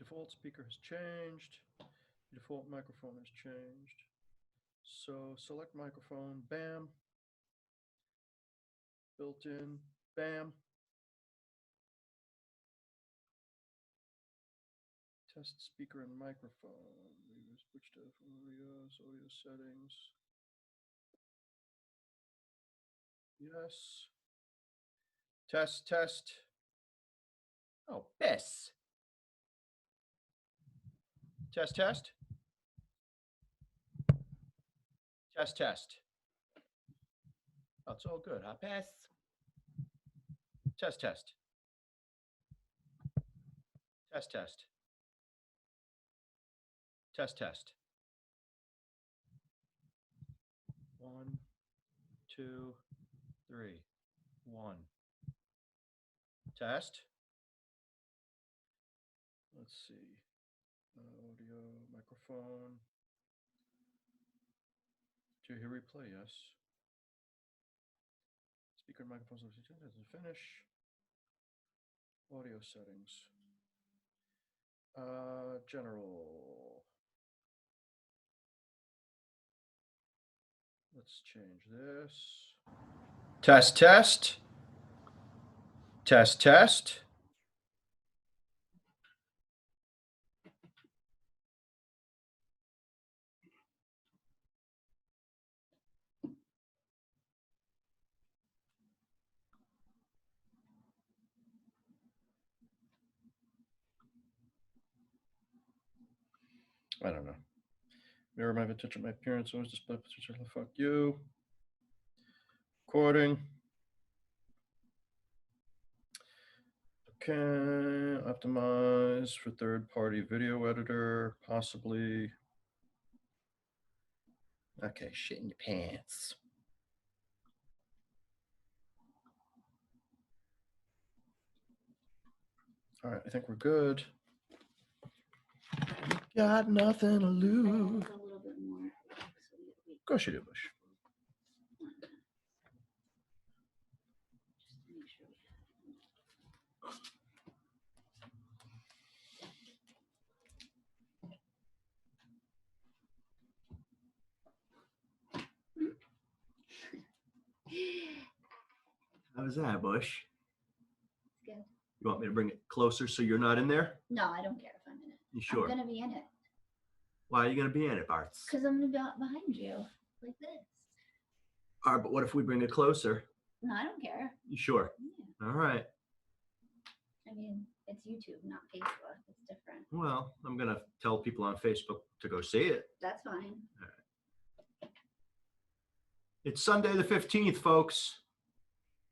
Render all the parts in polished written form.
default speaker has changed. The default microphone has changed. So select microphone, bam. Built in, bam. Test speaker and microphone. We switch to audio settings. Yes. Test, test. Oh, Bess. Test, test. Test, test. Oh, it's all good, huh, Bess? Test, test. Test, test. Test, test. 1, 2, 3. 1. Test. Let's see. Audio, microphone. Do you hear replay? Yes. Speaker and microphones doesn't finish. Audio settings. General. Let's change this. Test, test. Test, test. I don't know. Mirror my vintage of my appearance. Always display picture. Fuck you. Recording. Okay. Optimize for third-party video editor. Possibly. Okay. Shit in your pants. All right. I think we're good. Got nothing to lose. A little bit more. Of course you do, Bush. How's that, Bush? It's good. You want me to bring it closer so you're not in there? No, I don't care if I'm in it. You sure? I'm gonna be in it. Why are you gonna be in it, Bartz? Because I'm gonna be behind you, like this. All right, but what if we bring it closer? No, I don't care. You sure? Yeah. All right. I mean, it's YouTube, not Facebook. It's different. Well, I'm gonna tell people on Facebook to go see it. That's fine. It's Sunday the 15th, folks.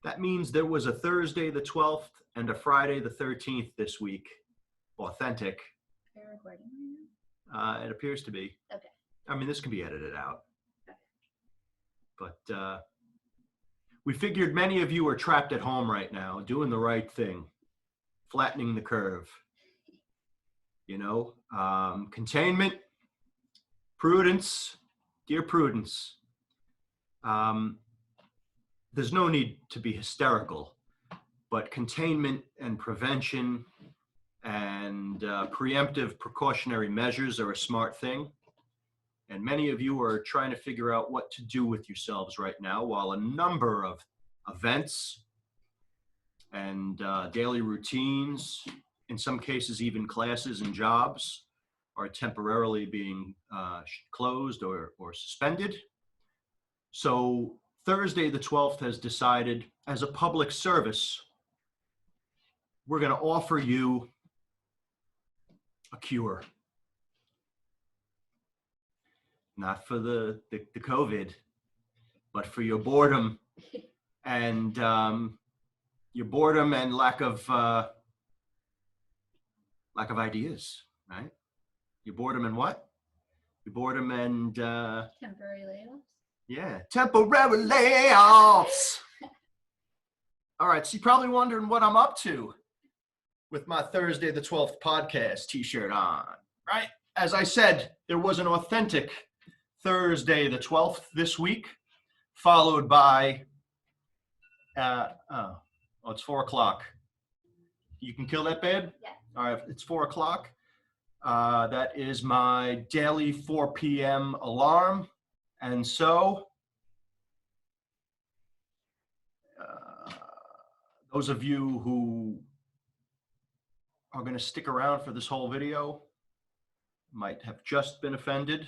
That means there was a Thursday the 12th and a Friday the 13th this week. Authentic. Are you recording right now? It appears to be. Okay. I mean, this can be edited out. Okay. But we figured many of you are trapped at home right now, doing the right thing, flattening the curve. You know, containment, prudence, dear Prudence. There's no need to be hysterical, but containment and prevention and preemptive precautionary measures are a smart thing. And many of you are trying to figure out what to do with yourselves right now, while a number of events and daily routines, in some cases even classes and jobs, are temporarily being closed or suspended. So Thursday the 12th has decided, as a public service, we're going to offer you a cure. Not for the COVID, but for your boredom and lack of ideas, right? Your boredom and what? Your boredom and temporary layoffs. Yeah, temporary layoffs. All right, so you're probably wondering what I'm up to with my Thursday the 12th podcast t-shirt on, right? As I said, there was an authentic Thursday the 12th this week, followed by, it's 4 o'clock. You can kill that, babe? Yeah. All right, it's 4 o'clock, That is my daily 4 p.m. alarm. And so, those of you who are going to stick around for this whole video might have just been offended.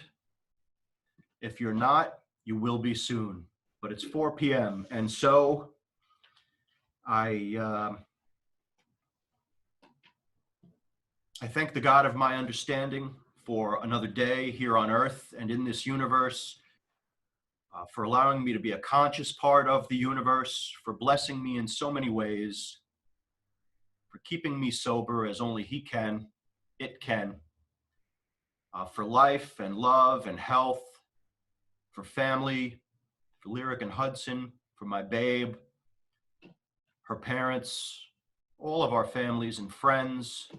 If you're not, you will be soon. But it's 4 p.m. And so I thank the God of my understanding for another day here on earth and in this universe, for allowing me to be a conscious part of the universe, for blessing me in so many ways, for keeping me sober as only He can, it can, for life and love and health, for family, for Lyric and Hudson, for my babe, her parents, all of our families and friends,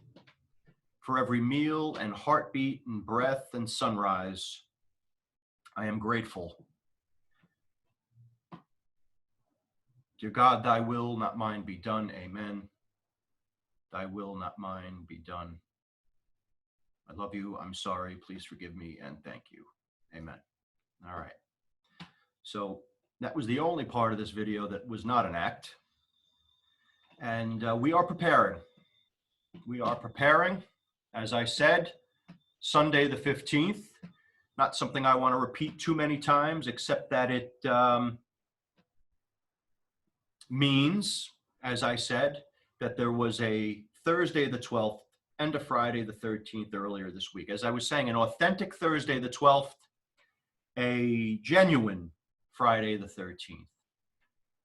for every meal and heartbeat and breath and sunrise. I am grateful. Dear God, thy will, not mine, be done. Amen. Thy will, not mine, be done. I love you. I'm sorry. Please forgive me and thank you. Amen. All right. So that was the only part of this video that was not an act. And we are preparing. We are preparing, as I said, Sunday the 15th. Not something I want to repeat too many times, except that it means, as I said, that there was a Thursday the 12th and a Friday the 13th earlier this week. As I was saying, an authentic Thursday the 12th, a genuine Friday the 13th.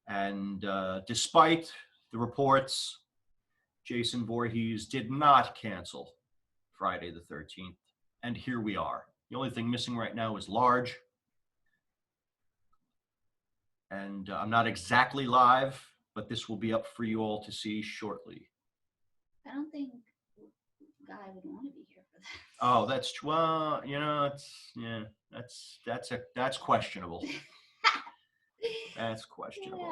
And despite the reports, Jason Voorhees did not cancel Friday the 13th. And here we are. The only thing missing right now is Large. And I'm not exactly live, but this will be up for you all to see shortly. I don't think Guy would want to be here for that. Oh, that's, well, you know, that's questionable. That's questionable.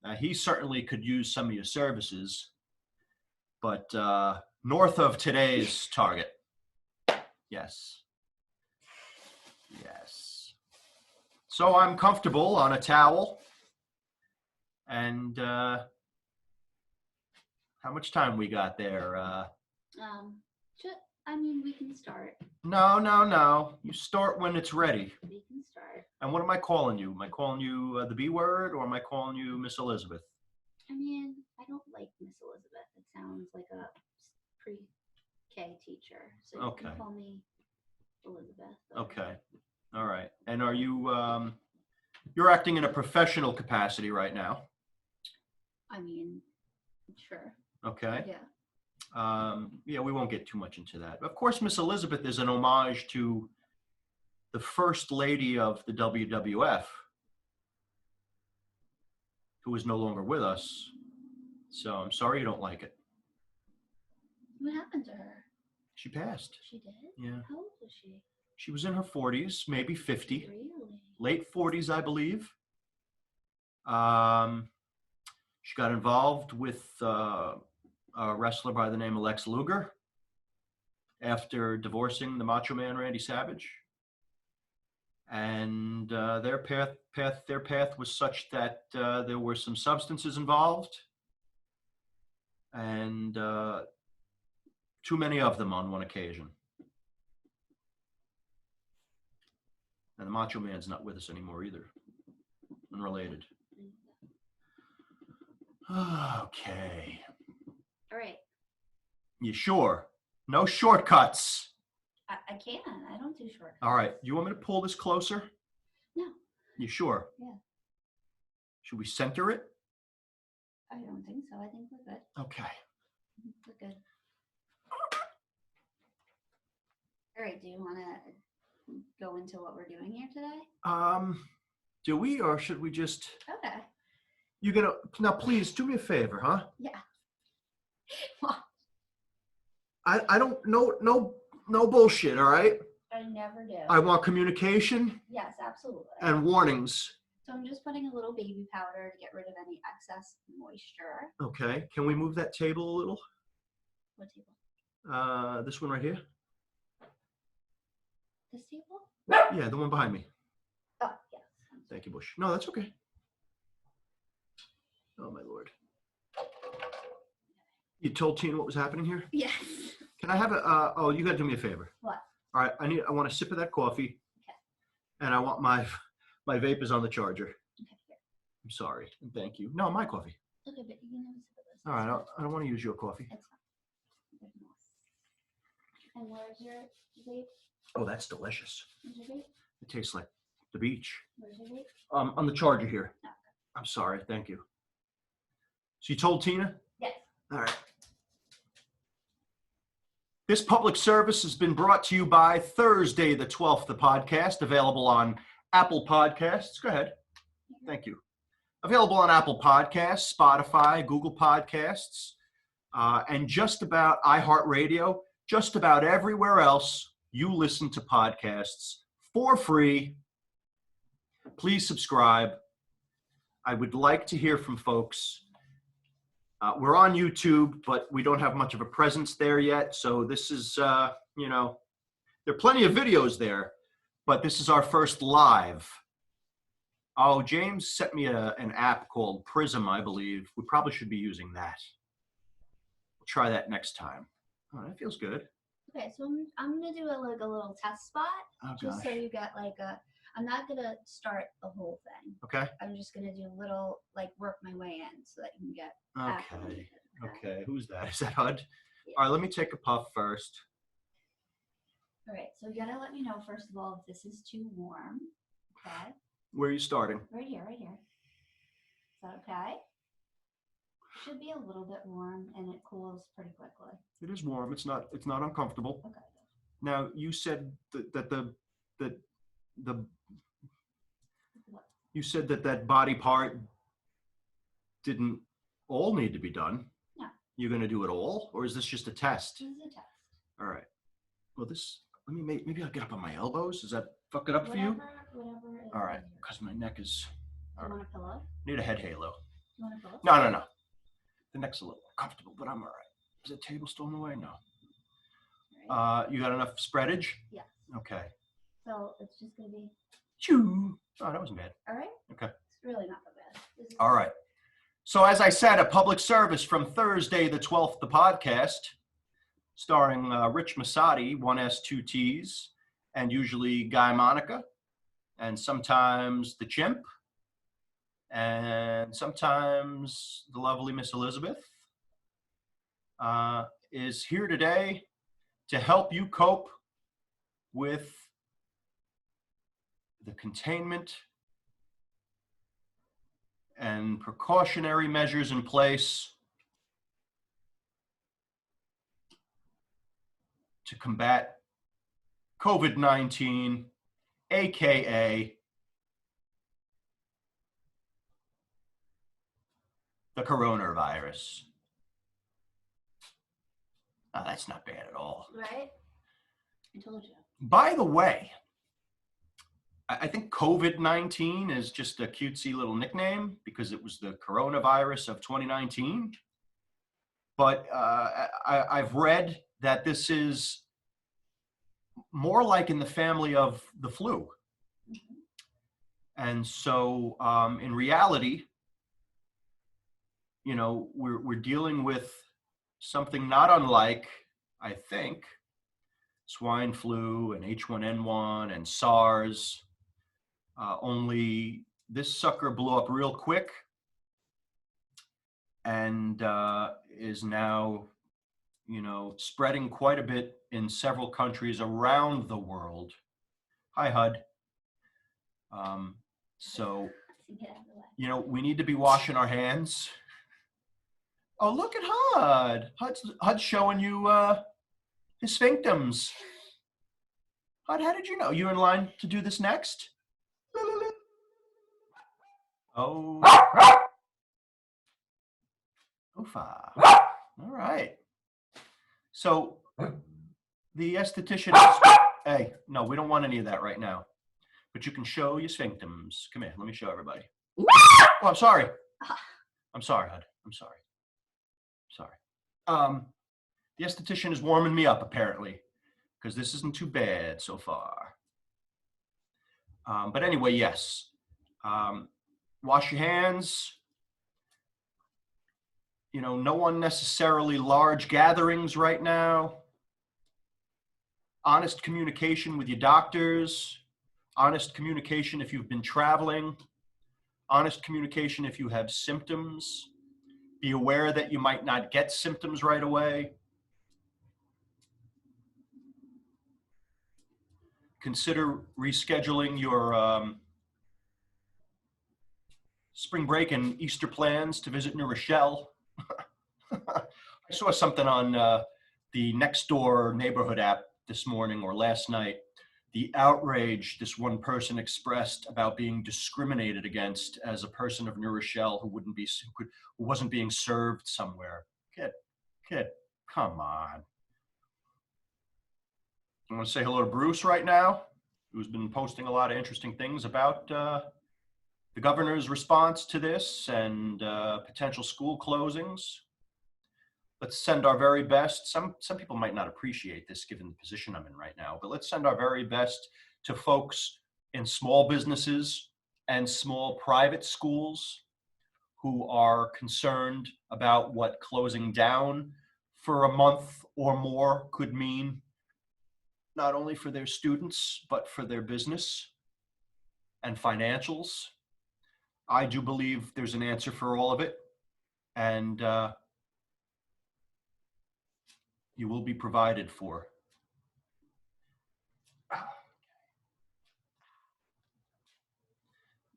Yeah. He certainly could use some of your services, but north of today's target. Yes. Yes. So I'm comfortable on a towel. And how much time we got there? I mean, we can start. No. You start when it's ready. We can start. And what am I calling you? Am I calling you the B word, or am I calling you Miss Elizabeth? I mean, I don't like Miss Elizabeth. It sounds like a pre-K teacher. So you can call me Elizabeth. Okay. All right. And are you, you're acting in a professional capacity right now? I mean, sure. Okay. Yeah. Yeah, we won't get too much into that. Of course, Miss Elizabeth is an homage to the first lady of the WWF, who is no longer with us. So I'm sorry you don't like it. What happened to her? She passed. She did? Yeah. How old was she? She was in her 40s, maybe 50. Really? Late 40s, I believe. She got involved with a wrestler by the name of Lex Luger after divorcing the Macho Man Randy Savage. And their path was such that there were some substances involved, and too many of them on one occasion. And the Macho Man's not with us anymore either. Unrelated. Okay. All right. You sure? No shortcuts. I can. I don't do shortcuts. All right. You want me to pull this closer? No. You sure? Yeah. Should we center it? I don't think so. I think we're good. Okay. We're good. All right. Do you want to go into what we're doing here today? Do we, or should we just? Okay. You're gonna now. Please do me a favor, huh? Yeah. Well, I don't no bullshit. All right. I never do. I want communication. Yes, absolutely. And warnings. So I'm just putting a little baby powder to get rid of any excess moisture. Okay. Can we move that table a little? What table? This one right here. This table? Yeah, the one behind me. Oh, yes. Thank you, Bush. No, that's okay. Oh, my Lord. You told Tina what was happening here? Yes. Can I have oh, you got to do me a favor. What? All right, I want a sip of that coffee. Okay. And I want my vape is on the charger. Okay, here. I'm sorry, and thank you. No, my coffee. Okay, but you can have a sip of this. All right, I don't want to use your coffee. It's fine. There's more. And where's your vape? Oh, that's delicious. Where's your vape? It tastes like the beach. Where's your vape? On the charger here. Oh, okay. I'm sorry, thank you. So you told Tina? Yes. All right. This public service has been brought to you by Thursday the 12th, the podcast, available on Apple Podcasts. Go ahead. Thank you. Available on Apple Podcasts, Spotify, Google Podcasts, and just about iHeartRadio, just about everywhere else you listen to podcasts for free. Please subscribe. I would like to hear from folks. We're on YouTube, but we don't have much of a presence there yet. So this is, there are plenty of videos there, but this is our first live. Oh, James sent me an app called Prism, I believe. We probably should be using that. We'll try that next time. Oh, that feels good. Okay, so I'm gonna do a little test spot, just so you get I'm not gonna start the whole thing. Okay. I'm just gonna do a little, work my way in so that you can get acclimated. Okay. Who's that? Is that HUD? Yeah. All right, let me take a puff first. All right, so you gotta let me know, first of all, if this is too warm. Okay. Where are you starting? Right here, right here. Is that okay? Should be a little bit warm, and it cools pretty quickly. It is warm. It's not uncomfortable. Okay. Now you said you said that body part didn't all need to be done. No. You're going to do it all, or is this just a test? This is a test. All right. Well, maybe I'll get up on my elbows. Does that fuck it up for you? Whatever is All right, easier. because my neck is. Do you want a pillow? Need a head halo. You want a pillow? No. The neck's a little uncomfortable, but I'm all right. Is the table still in the way? No. All right. You got enough spreadage? Yes. Okay. So it's just gonna be. Choo. Oh, that wasn't bad. All right. Okay. It's really not that bad. All right. So as I said, a public service from Thursday the 12th, the podcast, starring Rich Masadi, 1S, 2Ts, and usually Guy Monica, and sometimes the chimp, and sometimes the lovely Miss Elizabeth, is here today to help you cope with the containment and precautionary measures in place to combat COVID-19, aka the coronavirus. Oh, that's not bad at all. Right? I told you. By the way, I think COVID-19 is just a cutesy little nickname because it was the coronavirus of 2019. But I've read that this is more like in the family of the flu. Mm-hmm. And so in reality, we're dealing with something not unlike, I think, swine flu and H1N1 and SARS. Only this sucker blew up real quick and is now, spreading quite a bit in several countries around the world. Hi, HUD. So, we need to be washing our hands. Oh, look at HUD. HUD's showing you his sphinctums. HUD, how did you know? You in line to do this next? Oh. Oofa. All right. So the esthetician is, hey, no, we don't want any of that right now. But you can show your sphinctums. Come here, let me show everybody. Oh, I'm sorry. I'm sorry, HUD. I'm sorry. The esthetician is warming me up, apparently, because this isn't too bad so far. But anyway, yes. Wash your hands. No unnecessarily large gatherings right now. Honest communication with your doctors. Honest communication if you've been traveling. Honest communication if you have symptoms. Be aware that you might not get symptoms right away. Consider rescheduling your spring break and Easter plans to visit New Rochelle. I saw something on the Nextdoor neighborhood app this morning or last night. The outrage this one person expressed about being discriminated against as a person of New Rochelle who wasn't being served somewhere. Kid, come on. I want to say hello to Bruce right now, who's been posting a lot of interesting things about the governor's response to this and potential school closings. Let's send our very best. Some people might not appreciate this given the position I'm in right now, but let's send our very best to folks in small businesses and small private schools who are concerned about what closing down for a month or more could mean, not only for their students, but for their business and financials. I do believe there's an answer for all of it, and you will be provided for.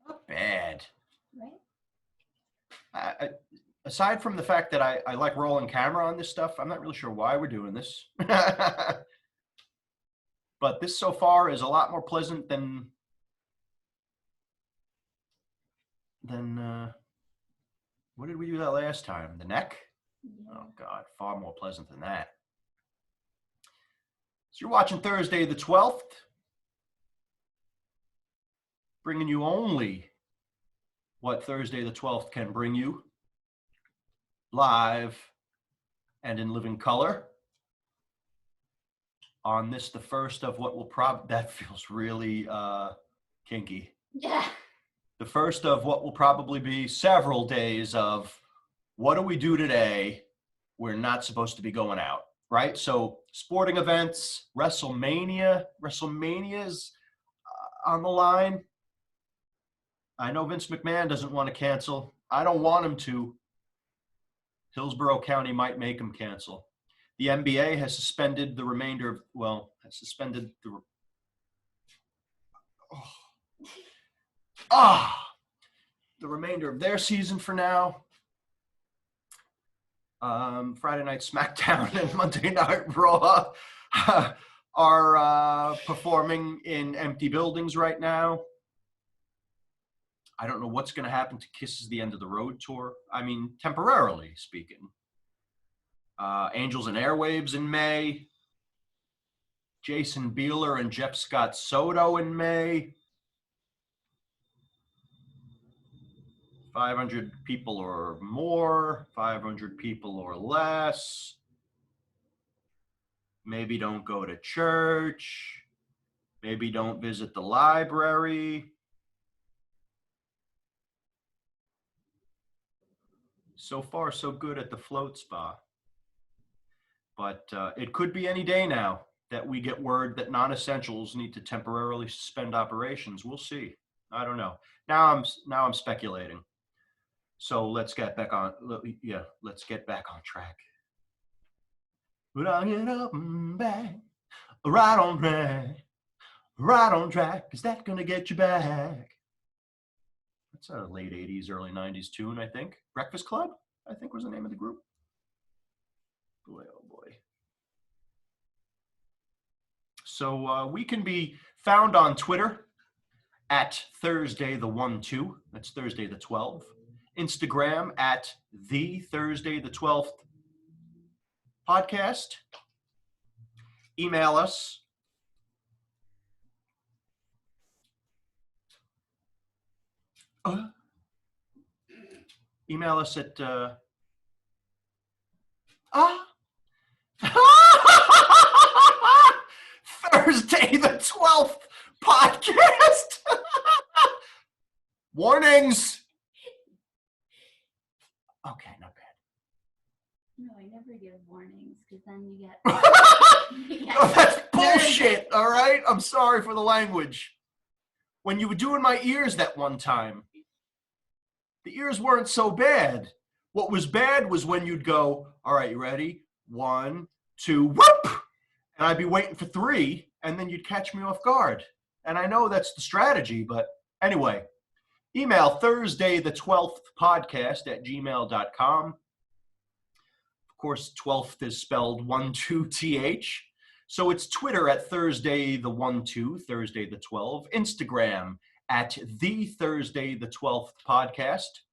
Not bad. Right. Aside from the fact that I like rolling camera on this stuff, I'm not really sure why we're doing this. But this so far is a lot more pleasant than what did we do that last time? The neck? Yeah. Oh God, far more pleasant than that. So you're watching Thursday the 12th, bringing you only what Thursday the 12th can bring you, live and in living color. On this, the first of what will that feels really kinky. Yeah. The first of what will probably be several days of what do we do today? We're not supposed to be going out, right? So sporting events, WrestleMania's on the line. I know Vince McMahon doesn't want to cancel. I don't want him to. Hillsborough County might make him cancel. The NBA has suspended the remainder of, the remainder of their season for now. Friday Night SmackDown and Monday Night Raw are performing in empty buildings right now. I don't know what's going to happen to Kiss's The End of the Road tour. I mean, temporarily speaking. Angels and Airwaves in May. Jason Bieler and Jeff Scott Soto in May. 500 people or more, 500 people or less. Maybe don't go to church. Maybe don't visit the library. So far, so good at the float spa. But it could be any day now that we get word that non-essentials need to temporarily suspend operations. We'll see. I don't know. Now I'm speculating. So let's get back on. Let's get back on track. But I'll get up and back, right on track. Is that gonna get you back? That's a late 80s, early 90s tune, I think. Breakfast Club, I think was the name of the group. Boy, oh boy. So we can be found on Twitter at Thursday the 1-2. That's Thursday the 12th. Instagram at the Thursday the 12th podcast. Email us. Email us at Thursday the 12th podcast. Warnings! Okay, not bad. No, I never give warnings because then you get. No, that's bullshit, all right? I'm sorry for the language. When you were doing my ears that one time, the ears weren't so bad. What was bad was when you'd go, all right, you ready? 1, 2, whoop! And I'd be waiting for 3, and then you'd catch me off guard. And I know that's the strategy, but anyway, email Thursday the 12th podcast at gmail.com. Of course, 12th is spelled 12th. So it's Twitter at Thursday the 12, Thursday the 12, Instagram at the Thursday the 12th podcast.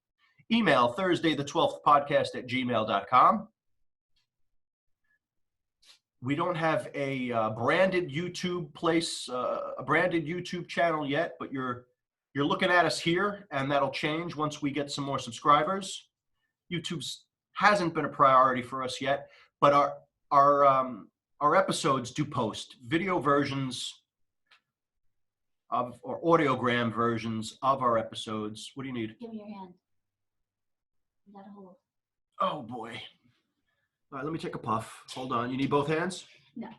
Email Thursday the 12th podcast at gmail.com. We don't have a branded YouTube place, a branded YouTube channel yet, but you're looking at us here, and that'll change once we get some more subscribers. YouTube's hasn't been a priority for us yet, but our episodes do post video versions of, or audiogram versions of our episodes. What do you need? Give me your hand. You gotta hold. Oh boy. All right, let me take a puff. Hold on. You need both hands? No.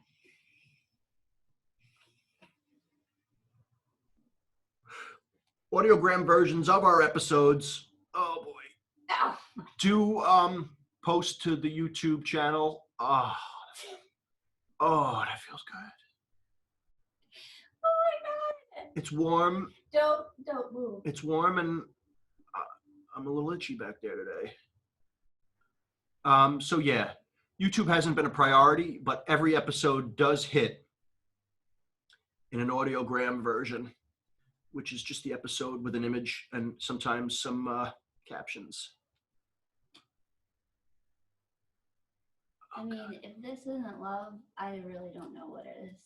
Audiogram versions of our episodes. Oh boy. Ow. Do post to the YouTube channel. Oh, that feels good. Oh my God. It's warm. Don't move. It's warm, and I'm a little itchy back there today. So yeah, YouTube hasn't been a priority, but every episode does hit in an audiogram version, which is just the episode with an image and sometimes some captions. I mean, if this isn't love, I really don't know what it is.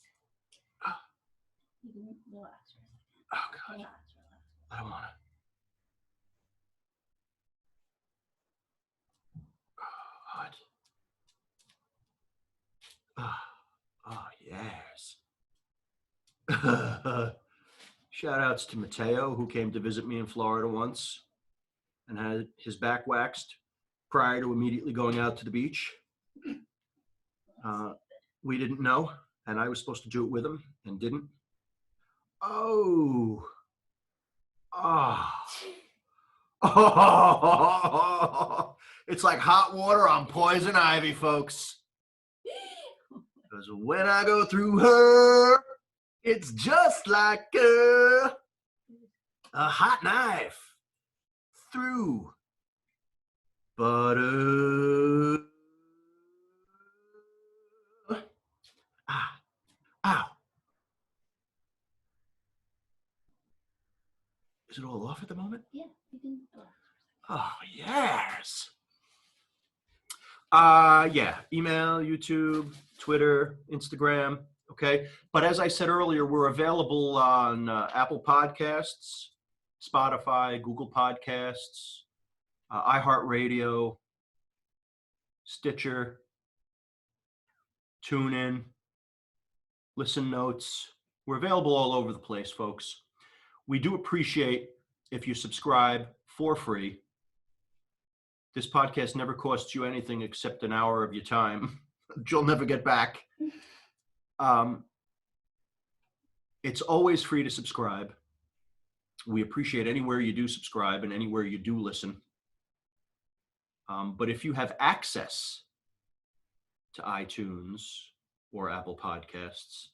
You can relax for a second. Oh God, Relax. I don't want to. Oh, yes. Shout outs to Mateo, who came to visit me in Florida once and had his back waxed prior to immediately going out to the beach. We didn't know, and I was supposed to do it with him and didn't. Oh. It's like hot water on poison ivy, folks. Because when I go through her, it's just like a hot knife through butter. Ow. Is it all off at the moment? Yeah, you can relax. Oh, yes. Yeah, email, YouTube, Twitter, Instagram, okay? But as I said earlier, we're available on Apple Podcasts, Spotify, Google Podcasts, iHeartRadio, Stitcher, TuneIn, Listen Notes. We're available all over the place, folks. We do appreciate if you subscribe for free. This podcast never costs you anything except an hour of your time, which you'll never get back. It's always free to subscribe. We appreciate anywhere you do subscribe and anywhere you do listen. But if you have access to iTunes or Apple Podcasts,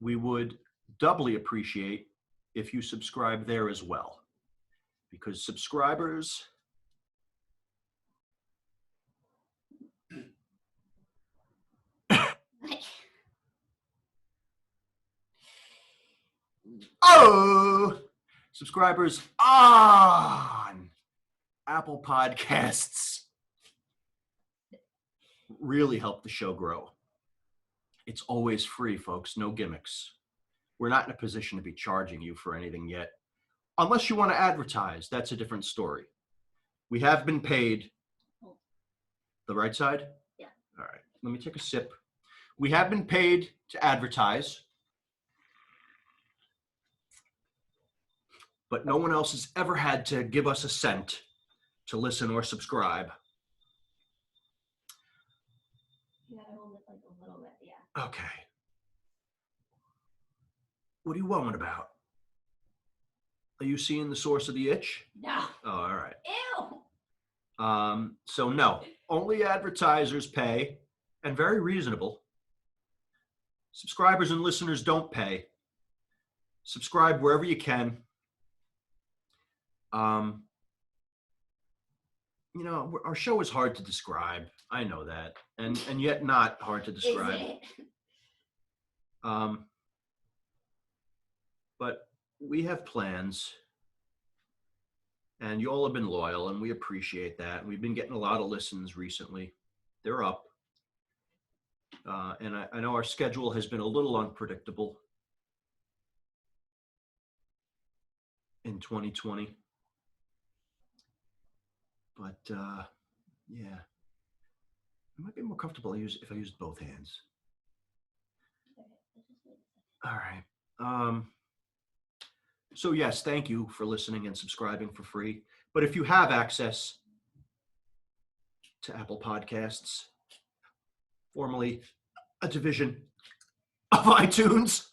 we would doubly appreciate if you subscribe there as well. Because subscribers subscribers on Apple Podcasts really help the show grow. It's always free, folks. No gimmicks. We're not in a position to be charging you for anything yet. Unless you want to advertise, that's a different story. We have been paid. The right side? Yeah. All right. Let me take a sip. We have been paid to advertise. but no one else has ever had to give us a cent to listen or subscribe. You gotta hold it like a little bit, yeah. Okay. What are you wowing about? Are you seeing the source of the itch? No. Oh, all right. Ew. So no, only advertisers pay, and very reasonable. Subscribers and listeners don't pay. Subscribe wherever you can. You know, our show is hard to describe. I know that, and yet not hard to describe. Is it? But we have plans, and you all have been loyal, and we appreciate that. We've been getting a lot of listens recently. They're up. And I know our schedule has been a little unpredictable in 2020. But yeah, I might be more comfortable if I used both hands. All right. So yes, thank you for listening and subscribing for free. But if you have access to Apple Podcasts, formerly a division of iTunes,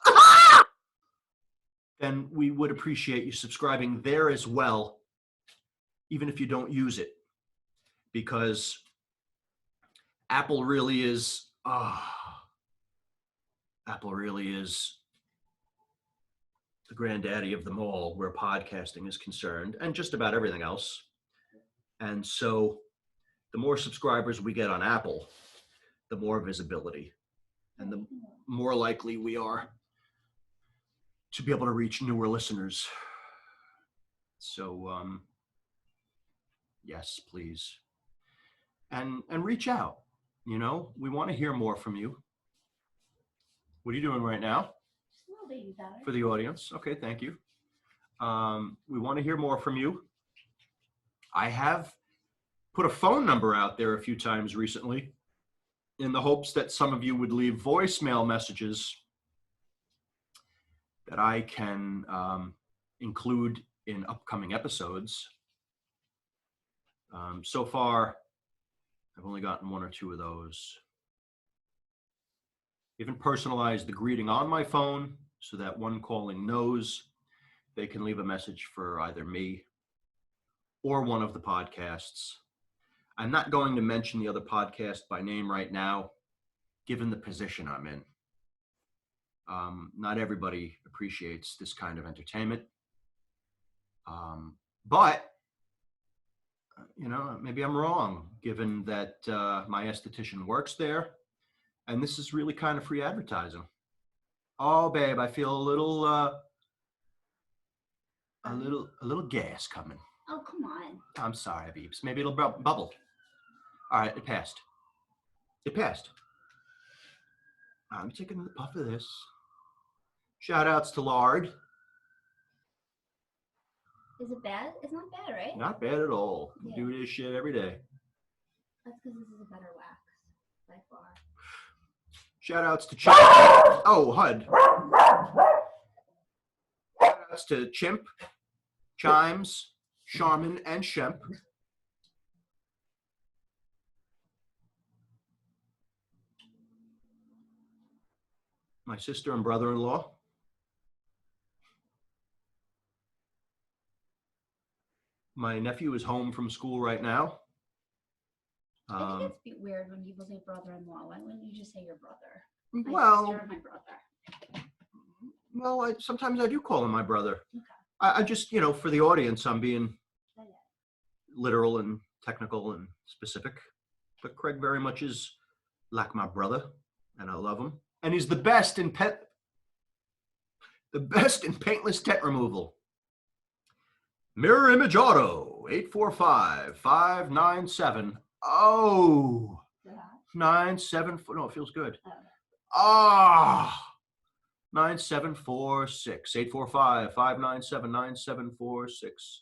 then we would appreciate you subscribing there as well, even if you don't use it, because Apple really is the granddaddy of them all where podcasting is concerned, and just about everything else. And so the more subscribers we get on Apple, the more visibility, and the more likely we are to be able to reach newer listeners. So yes, please. And reach out. You know, we want to hear more from you. What are you doing right now? For the audience. Okay, thank you. We want to hear more from you. I have put a phone number out there a few times recently in the hopes that some of you would leave voicemail messages that I can include in upcoming episodes. So far, I've only gotten one or two of those. Even personalized the greeting on my phone so that one calling knows they can leave a message for either me or one of the podcasts. I'm not going to mention the other podcast by name right now, given the position I'm in. Not everybody appreciates this kind of entertainment. But, you know, maybe I'm wrong, given that my esthetician works there, and this is really kind of free advertising. Oh, babe, I feel a little gas coming. Oh, come on. I'm sorry, Beeps. Maybe it'll bubble. All right, it passed. It passed. I'm taking a puff of this. Shout outs to Lard. Is it bad? It's not bad, right? Not bad at all. Yeah. Do this shit every day. That's because this is a better wax, by far. Shout outs to Chimp. Oh, HUD. Shout outs to Chimp, Chimes, Charmin, and Shemp. My sister and brother-in-law. My nephew is home from school right now. I think it's weird when people say brother-in-law. Why wouldn't you just say your brother? Well, You're my brother. Well, sometimes I do call him my brother. Okay. I just, you know, for the audience, I'm being literal and technical and specific. But Craig very much is like my brother, and I love him. And he's the best in paintless tent removal. Mirror Image Auto, 845-597. Oh, 974. No, it feels good. Ah, 9746, 845-597-9746.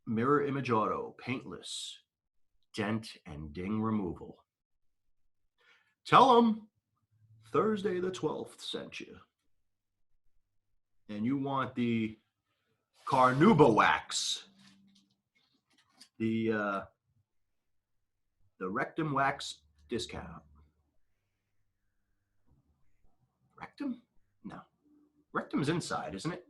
Mirror Image Auto, paintless dent and ding removal. Tell them Thursday the 12th sent you. And you want the Carnauba wax. The rectum wax discount. Rectum? No. Rectum's inside, isn't it?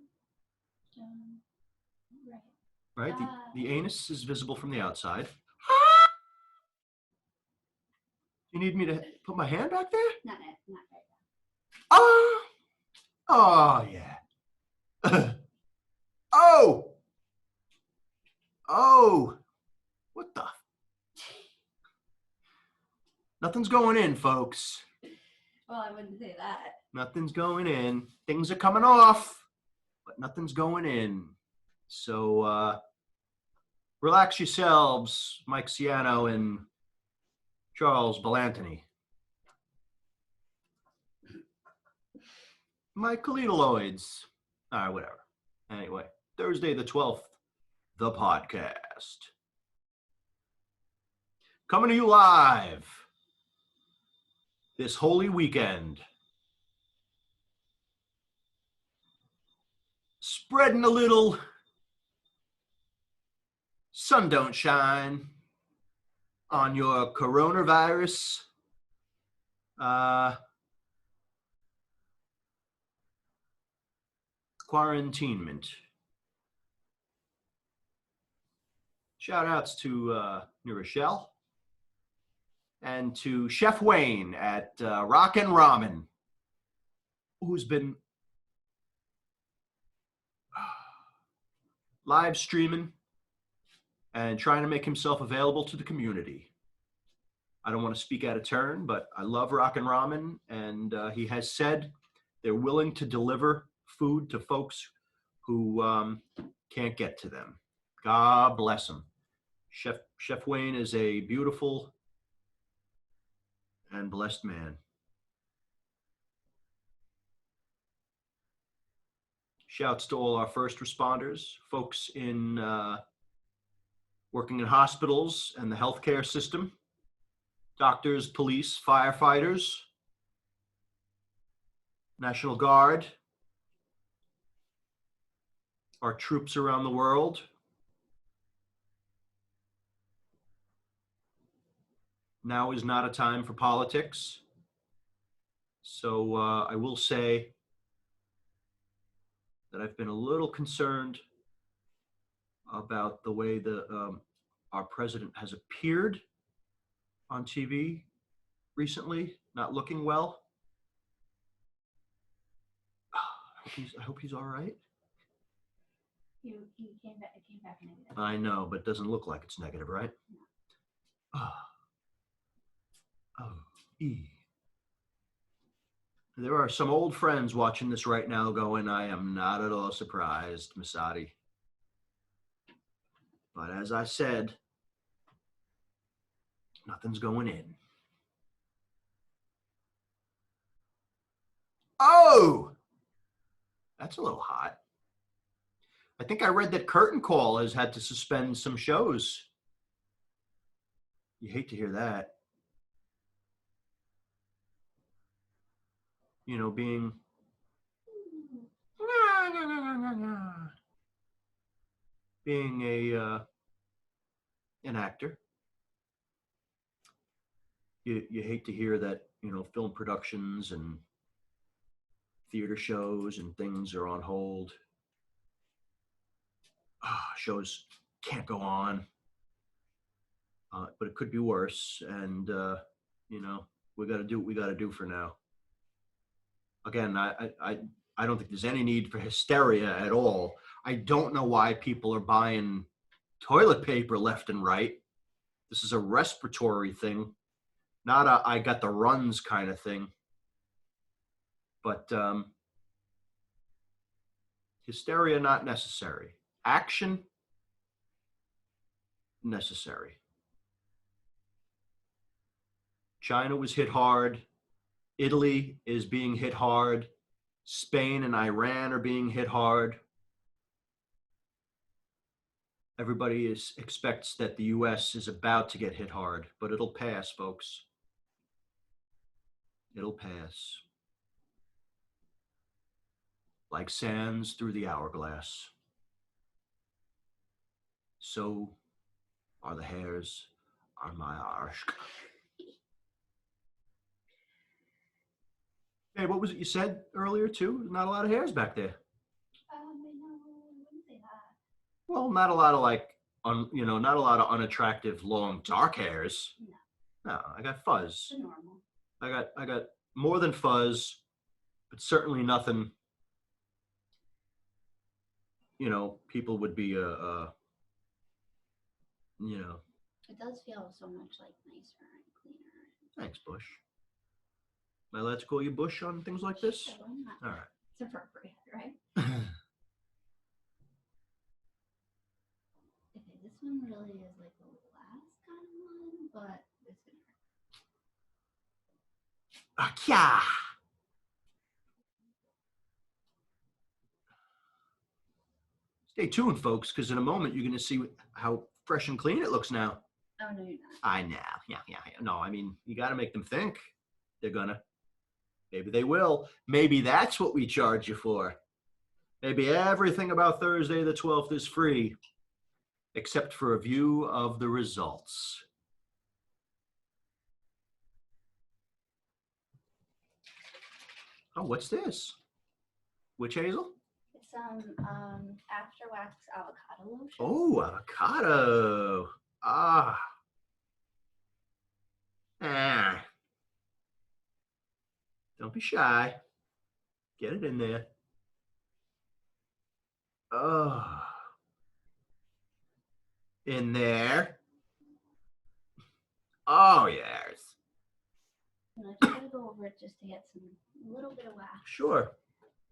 Right. Right? The anus is visible from the outside. You need me to put my hand back there? Not right now. Oh! Oh, yeah. Oh! Oh! What the? Nothing's going in, folks. Well, I wouldn't say that. Nothing's going in. Things are coming off, but nothing's going in. So, relax yourselves, Mike Ciano and Charles Belantony. My colloids. All right, whatever. Anyway, Thursday the 12th, the podcast. Coming to you live this holy weekend. Spreading a little sun don't shine on your coronavirus quarantinement. Shout outs to New Rochelle and to Chef Wayne at Rockin' Ramen, who's been live streaming and trying to make himself available to the community. I don't want to speak out of turn, but I love Rockin' Ramen, and he has said they're willing to deliver food to folks who can't get to them. God bless him. Chef Wayne is a beautiful and blessed man. Shouts to all our first responders, folks in working in hospitals and the healthcare system, doctors, police, firefighters, National Guard, our troops around the world. Now is not a time for politics. So I will say that I've been a little concerned about the way our president has appeared on TV recently, not looking well. I hope he's all right. He came back negative. I know, but it doesn't look like it's negative, right? No. There are some old friends watching this right now going, I am not at all surprised, Masadi. But as I said, nothing's going in. Oh! That's a little hot. I think I read that Curtain Call has had to suspend some shows. You hate to hear that. You know, being an actor. You hate to hear that, you know, film productions and theater shows and things are on hold. Shows can't go on. But it could be worse. And, you know, we got to do what we got to do for now. Again, I don't think there's any need for hysteria at all. I don't know why people are buying toilet paper left and right. This is a respiratory thing, not a I got the runs kind of thing. But hysteria not necessary. Action necessary. China was hit hard. Italy is being hit hard. Spain and Iran are being hit hard. Everybody expects that the U.S. is about to get hit hard, but it'll pass, folks. It'll pass. Like sands through the hourglass. so are the hairs on my arse. Hey, what was it you said earlier too? Not a lot of hairs back there. I wouldn't say that. Well, not a lot of not a lot of unattractive long dark hairs. No, I got fuzz. It's normal. I got more than fuzz, but certainly nothing. People would be It does feel so much like nicer and cleaner. Thanks, Bush. Am I allowed to call you Bush on things like this? Sure, why not? All right. It's appropriate, right? Okay, this one really is like the last kind of one, but it's gonna hurt. Yeah. Stay tuned, folks, because in a moment you're going to see how fresh and clean it looks now. Oh, no, you're not. I know. Yeah. No, I mean, you got to make them think they're going to. Maybe they will. Maybe that's what we charge you for. Maybe everything about Thursday the 12th is free, except for a view of the results. Oh, what's this? Witch hazel? It's some after wax avocado lotion. Oh, avocado. Ah. Don't be shy. Get it in there. Oh. In there. Oh, yes. And I just gotta go over it just to get a little bit of wax. Sure.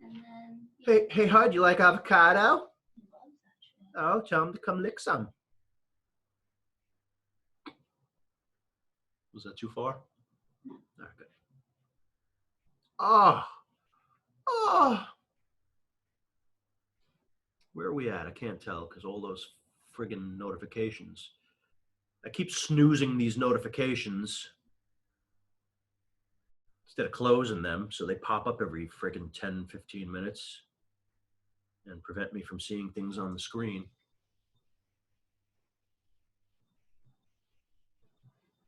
And then. Hey, Hud, you like avocado? He loves that shit. Oh, tell him to come lick some. Was that too far? No. Okay. Oh. Where are we at? I can't tell because all those friggin' notifications. I keep snoozing these notifications instead of closing them, so they pop up every friggin' 10, 15 minutes and prevent me from seeing things on the screen.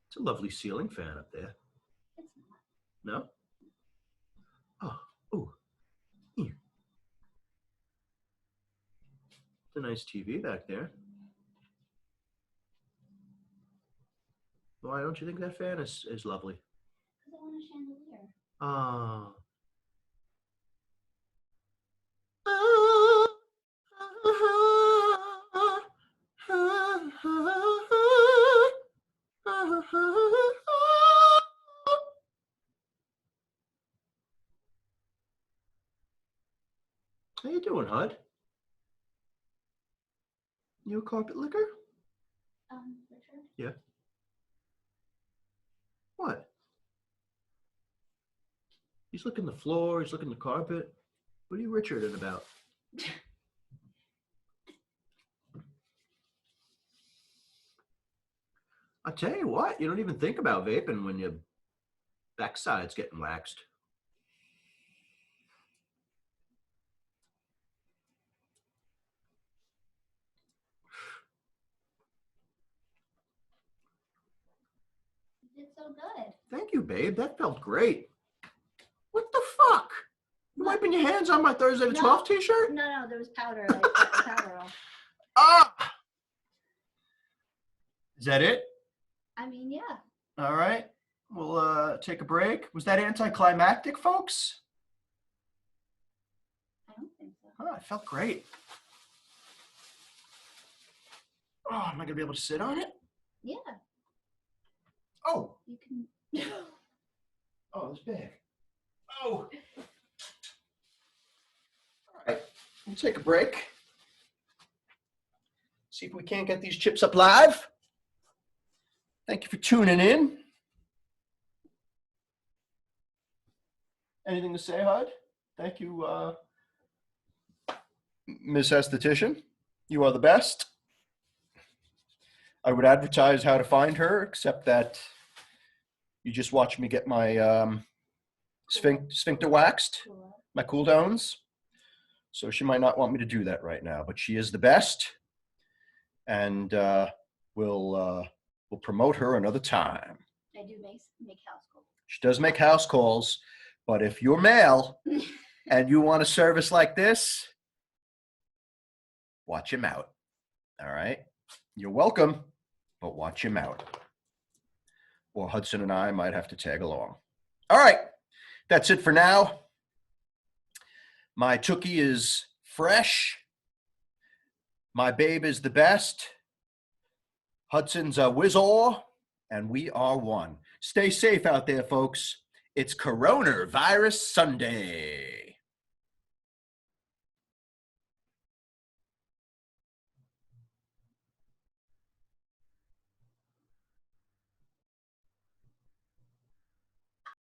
It's a lovely ceiling fan up there. It's not. No? Oh, ooh. Yeah. It's a nice TV back there. Why don't you think that fan is lovely? Because I want a chandelier. Oh. How you doing, Hud? You a carpet licker? Richard? Yeah. What? He's licking the floor, he's licking the carpet. What are you Richarding about? I tell you what, you don't even think about vaping when your backside's getting waxed. You did so good. Thank you, babe. That felt great. What the fuck? You wiping your hands on my Thursday the 12th t-shirt? No, there was powder. Like powder off. Ah! Is that it? I mean, yeah. All right. We'll take a break. Was that anticlimactic, folks? I don't think so. Oh, it felt great. Oh, am I going to be able to sit on it? Yeah. Oh. You can. Oh, it's big. Oh. All right. We'll take a break. See if we can't get these chips up live. Thank you for tuning in. Anything to say, Hud? Thank you, Ms. Esthetician. You are the best. I would advertise how to find her, except that you just watched me get my sphincter waxed, my cool downs. So she might not want me to do that right now, but she is the best. and we'll promote her another time. I do make house calls. She does make house calls, but if you're male and you want a service like this, watch him out. All right? You're welcome, but watch him out. Or Hudson and I might have to tag along. All right. That's it for now. My Tookie is fresh. My babe is the best. Hudson's a whiz-all, and we are one. Stay safe out there, folks. It's Coronavirus Sunday.